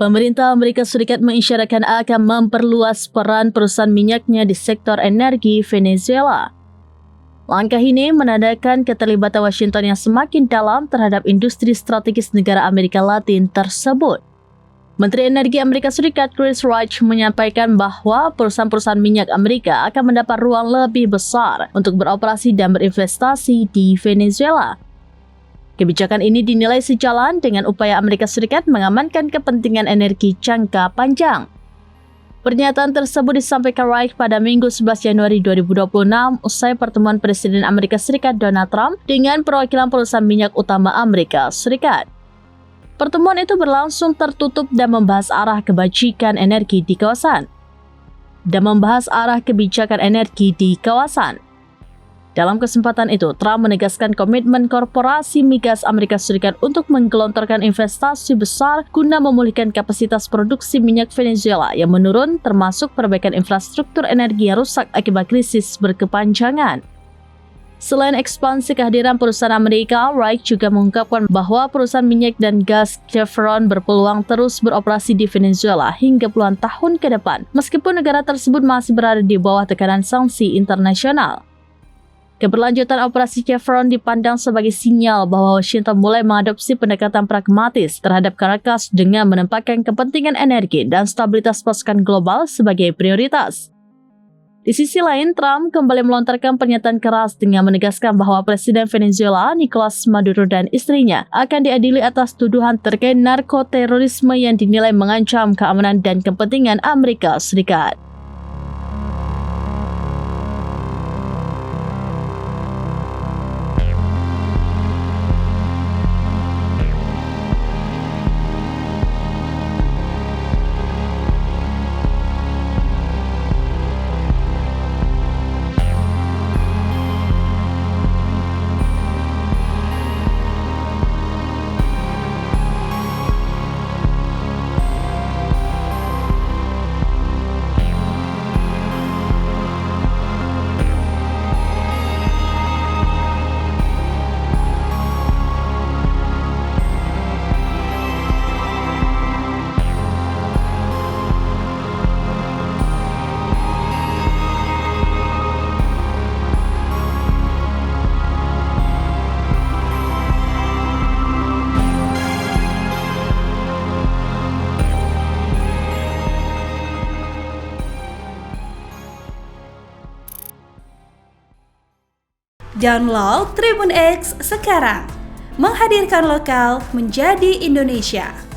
Pemerintah Amerika Serikat mengisyaratkan akan memperluas peran perusahaan minyaknya di sektor energi Venezuela. Langkah ini menandakan keterlibatan Washington yang semakin dalam terhadap industri strategis negara Amerika Latin tersebut. Menteri Energi Amerika Serikat Chris Wright menyampaikan bahwa perusahaan-perusahaan minyak Amerika akan mendapat ruang lebih besar untuk beroperasi dan berinvestasi di Venezuela. Kebijakan ini dinilai sejalan dengan upaya Amerika Serikat mengamankan kepentingan energi jangka panjang. Pernyataan tersebut disampaikan Wright pada Minggu 11 Januari 2026 usai pertemuan Presiden Amerika Serikat Donald Trump dengan perwakilan perusahaan minyak utama Amerika Serikat. Pertemuan itu berlangsung tertutup dan membahas arah kebijakan energi di kawasan. Dalam kesempatan itu, Trump menegaskan komitmen korporasi migas Amerika Serikat untuk menggelontorkan investasi besar guna memulihkan kapasitas produksi minyak Venezuela yang menurun, termasuk perbaikan infrastruktur energi yang rusak akibat krisis berkepanjangan. Selain ekspansi kehadiran perusahaan Amerika, Wright juga mengungkapkan bahwa perusahaan minyak dan gas Chevron berpeluang terus beroperasi di Venezuela hingga puluhan tahun ke depan, meskipun negara tersebut masih berada di bawah tekanan sanksi internasional. Keberlanjutan operasi Chevron dipandang sebagai sinyal bahwa Washington mulai mengadopsi pendekatan pragmatis terhadap Caracas dengan menempatkan kepentingan energi dan stabilitas pasokan global sebagai prioritas. Di sisi lain, Trump kembali melontarkan pernyataan keras dengan menegaskan bahwa Presiden Venezuela Nicolas Maduro dan istrinya akan diadili atas tuduhan terkait narkoterorisme yang dinilai mengancam keamanan dan kepentingan Amerika Serikat. Download Tribun X sekarang, menghadirkan lokal menjadi Indonesia.